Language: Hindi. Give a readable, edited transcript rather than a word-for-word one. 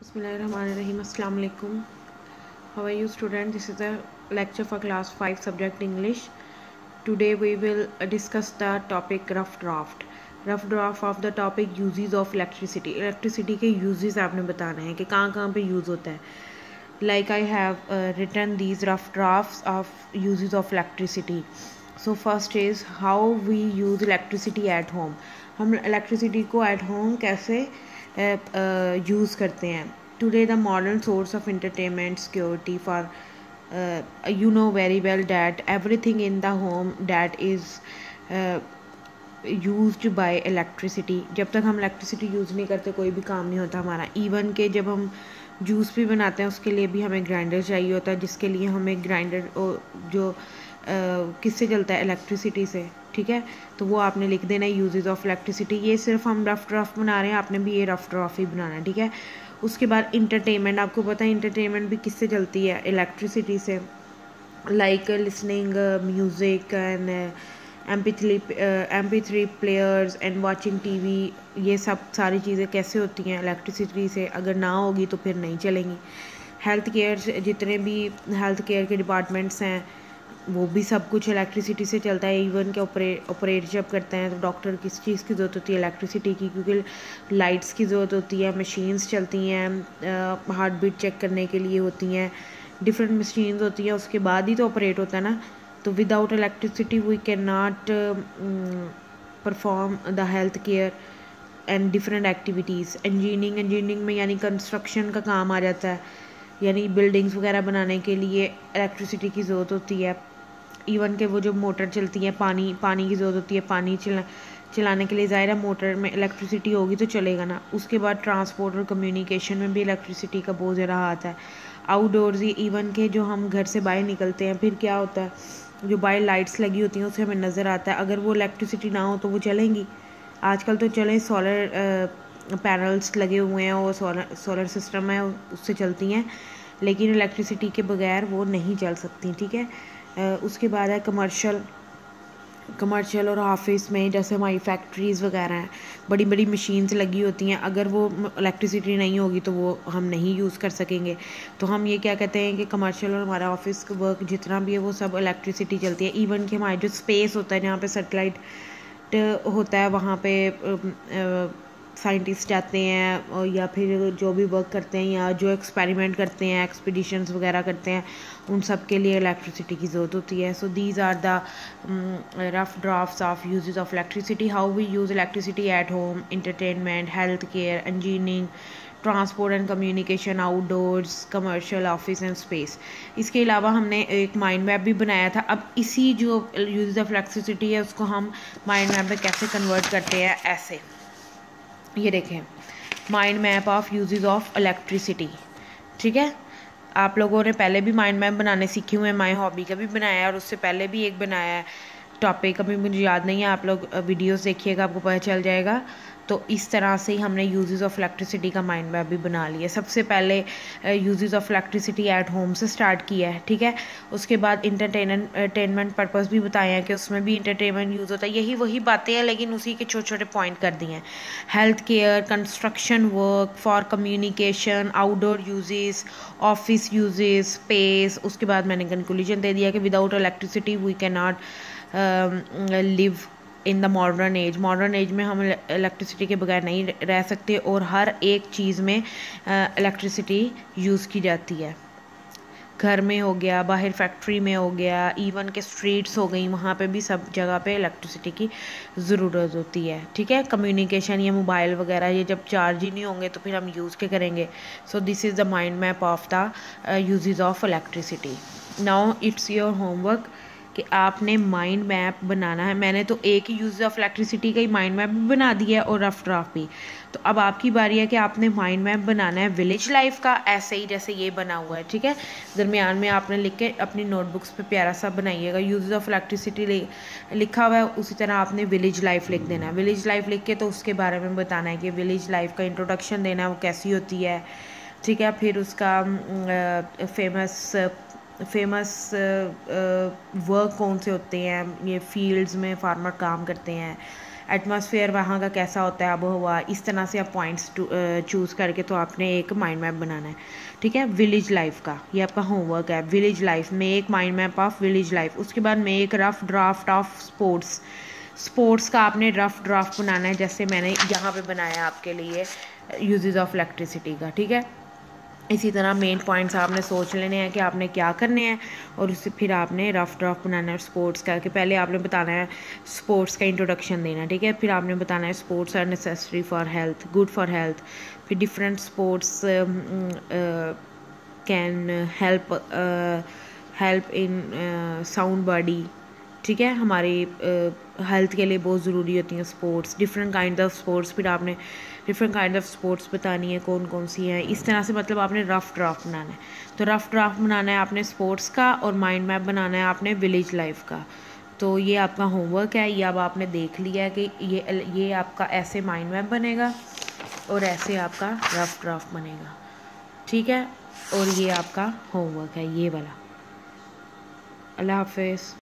Bismillahirrahmanirrahim. Assalamu alaikum. How are you, student? This is a lecture for class 5 subject English. Today we will discuss the topic rough draft. Rough draft of the topic uses of electricity. Electricity के uses आपने बताना है कि कहाँ कहाँ पे use होता है. Like I have written these rough drafts of uses of electricity. So first is how we use electricity at home. हम electricity को at home कैसे यूज़ करते हैं. Today the modern source of entertainment security for you know very well that everything in the home that is used by electricity. जब तक हम electricity यूज़ नहीं करते कोई भी काम नहीं होता हमारा. Even के जब हम जूस भी बनाते हैं उसके लिए भी हमें ग्राइंडर चाहिए होता है, जिसके लिए हमें ग्राइंडर जो किससे चलता है, इलेक्ट्रिसिटी से. ठीक है, तो वो आपने लिख देना है यूजेस ऑफ इलेक्ट्रिसिटी. ये सिर्फ हम रफ ड्राफ्ट बना रहे हैं, आपने भी ये रफ ड्राफ्ट ही बनाना है. ठीक है, उसके बाद इंटरटेनमेंट. आपको पता है इंटरटेनमेंट भी किससे चलती है, इलेक्ट्रिसिटी से. Like listening music and MP3 players and watching TV. ये सब सारी चीज़ें कैसे होती हैं, इलेक्ट्रिसिटी से. अगर ना होगी तो फिर नहीं चलेंगी. हेल्थ केयर, जितने भी हेल्थ केयर के डिपार्टमेंट्स हैं वो भी सब कुछ इलेक्ट्रिसिटी से चलता है. इवन के ऑपरेट जब करते हैं तो डॉक्टर किस चीज़ की ज़रूरत होती है, इलेक्ट्रिसिटी की, क्योंकि लाइट्स की ज़रूरत होती है. मशीन्स चलती हैं, हार्ट बीट चेक करने के लिए होती हैं, डिफरेंट मशीन्स होती हैं, उसके बाद ही तो ऑपरेट होता है ना. तो without electricity we can not perform the health care and different activities. Engineering में यानी कंस्ट्रक्शन का काम आ जाता है, यानी बिल्डिंग्स वगैरह बनाने के लिए इलेक्ट्रिसिटी की ज़रूरत होती है. इवन के वो जो मोटर चलती है, पानी की ज़रूरत होती है. पानी चलाने के लिए ज़ाहिर है मोटर में इलेक्ट्रिसिटी होगी तो चलेगा ना. उसके बाद ट्रांसपोर्ट और कम्युनिकेशन में भी इलेक्ट्रिसिटी का बहुत ज़्यादा हाथ है. आउटडोर्स, इवन के जो हम घर से बाहर निकलते हैं फिर क्या होता है, जो बाहर लाइट्स लगी होती हैं उससे हमें नज़र आता है. अगर वो इलेक्ट्रिसिटी ना हो तो वो चलेंगी. आजकल तो चले सोलर पैनल्स लगे हुए हैं और सोलर सिस्टम है उससे चलती हैं, लेकिन इलेक्ट्रिसिटी के बगैर वो नहीं चल सकती. ठीक है, उसके बाद है कमर्शियल और ऑफिस में, जैसे हमारी फैक्ट्रीज़ वगैरह हैं, बड़ी बड़ी मशीन्स लगी होती हैं. अगर वो इलेक्ट्रिसिटी नहीं होगी तो वो हम नहीं यूज़ कर सकेंगे. तो हम ये क्या कहते हैं कि कमर्शियल और हमारा ऑफिस का वर्क जितना भी है वो सब इलेक्ट्रिसिटी चलती है. इवन कि हमारा जो स्पेस होता है जहाँ पे सैटेलाइट होता है वहाँ पे साइंटिस्ट जाते हैं और या फिर जो भी वर्क करते हैं या जो एक्सपेरिमेंट करते हैं, एक्सपीडिशंस वगैरह करते हैं, उन सब के लिए इलेक्ट्रिसिटी की ज़रूरत होती है. So these are the rough drafts of uses of electricity. How we use electricity at home, entertainment, health care, engineering, transport and communication, outdoors, commercial, office and space. इसके अलावा हमने एक माइंड मैप भी बनाया था. अब इसी जो यूजेस ऑफ इलेक्ट्रिसिटी है उसको हम माइंड मैप में कैसे कन्वर्ट करते हैं, ऐसे. ये देखें, mind map of uses of electricity. ठीक है, आप लोगों ने पहले भी माइंड मैप बनाने सीखे हुए हैं. माई हॉबी का भी बनाया है और उससे पहले भी एक बनाया है. टॉपिक अभी मुझे याद नहीं है, आप लोग वीडियोस देखिएगा आपको पता चल जाएगा. तो इस तरह से ही हमने यूजेस ऑफ इलेक्ट्रिसिटी का माइंड मैप भी बना लिया. सबसे पहले uses of electricity at home से स्टार्ट किया है. ठीक है, उसके बाद इंटरटेनमेंट पर्पस भी बताए हैं कि उसमें भी इंटरटेनमेंट यूज़ होता है. यही वही बातें हैं लेकिन उसी के छोटे छोटे पॉइंट कर दिए हैं. Health care, construction work, for communication, outdoor uses, office uses, space. उसके बाद मैंने कंक्लूजन दे दिया कि without electricity we can not live in the modern age. Modern age में हम इलेक्ट्रिसिटी के बगैर नहीं रह सकते और हर एक चीज़ में इलेक्ट्रिसिटी यूज़ की जाती है. घर में हो गया, बाहर फैक्ट्री में हो गया, इवन के स्ट्रीट्स हो गई, वहाँ पे भी सब जगह पे इलेक्ट्रिसिटी की ज़रूरत होती है. ठीक है, कम्युनिकेशन, ये मोबाइल वगैरह ये जब चार्ज ही नहीं होंगे तो फिर हम यूज़ क्या करेंगे. So this is the mind map of the uses of electricity. Now it's your homework कि आपने माइंड मैप बनाना है. मैंने तो एक ही यूज ऑफ इलेक्ट्रिसिटी का ही माइंड मैप भी बना दिया है और रफ ड्राफ्ट भी. तो अब आपकी बारी है कि आपने माइंड मैप बनाना है विलेज लाइफ का, ऐसे ही जैसे ये बना हुआ है. ठीक है, दरमियान में आपने लिख के अपनी नोटबुक्स पे प्यारा सा बनाइएगा. यूज ऑफ इलेक्ट्रिसिटी लिखा हुआ है, उसी तरह आपने विलेज लाइफ लिख देना है. विलेज लाइफ लिख के तो उसके बारे में बताना है कि विलेज लाइफ का इंट्रोडक्शन देना है, वो कैसी होती है. ठीक है, फिर उसका फेमस वर्क कौन से होते हैं, ये फील्ड्स में फार्मर काम करते हैं, एटमॉस्फेयर वहाँ का कैसा होता है, आबो हवा, इस तरह से आप पॉइंट्स चूज़ करके तो आपने एक माइंड मैप बनाना है। ठीक है, विलेज लाइफ का ये आपका होमवर्क है। विलेज लाइफ में एक mind map of village life. उसके बाद में एक रफ ड्राफ्ट ऑफ स्पोर्ट्स का आपने रफ ड्राफ्ट बनाना है, जैसे मैंने यहाँ पे बनाया आपके लिए यूजेस ऑफ इलेक्ट्रिसिटी का। ठीक है, इसी तरह मेन पॉइंट्स आपने सोच लेने हैं कि आपने क्या करने हैं, और उससे फिर आपने रफ ड्राफ्ट बनाना है स्पोर्ट्स का, कि पहले आपने बताना है स्पोर्ट्स का इंट्रोडक्शन देना है। ठीक है, फिर आपने बताना है sports are necessary for health, good for health, फिर different sports can help in sound body. ठीक है, हमारी हेल्थ के लिए बहुत ज़रूरी होती हैं sports, different kind of sports. फिर आपने डिफरेंट काइंड ऑफ स्पोर्ट्स बतानी है कौन कौन सी हैं, इस तरह से मतलब आपने रफ ड्राफ्ट बनाना है। तो रफ ड्राफ्ट बनाना है आपने स्पोर्ट्स का, और माइंड मैप बनाना है आपने विलेज लाइफ का। तो ये आपका होमवर्क है, ये अब आपने देख लिया है कि ये आपका ऐसे माइंड मैप बनेगा और ऐसे आपका रफ ड्राफ्ट बनेगा। ठीक है, और ये आपका होमवर्क है ये वाला। अल्लाह हाफिज़।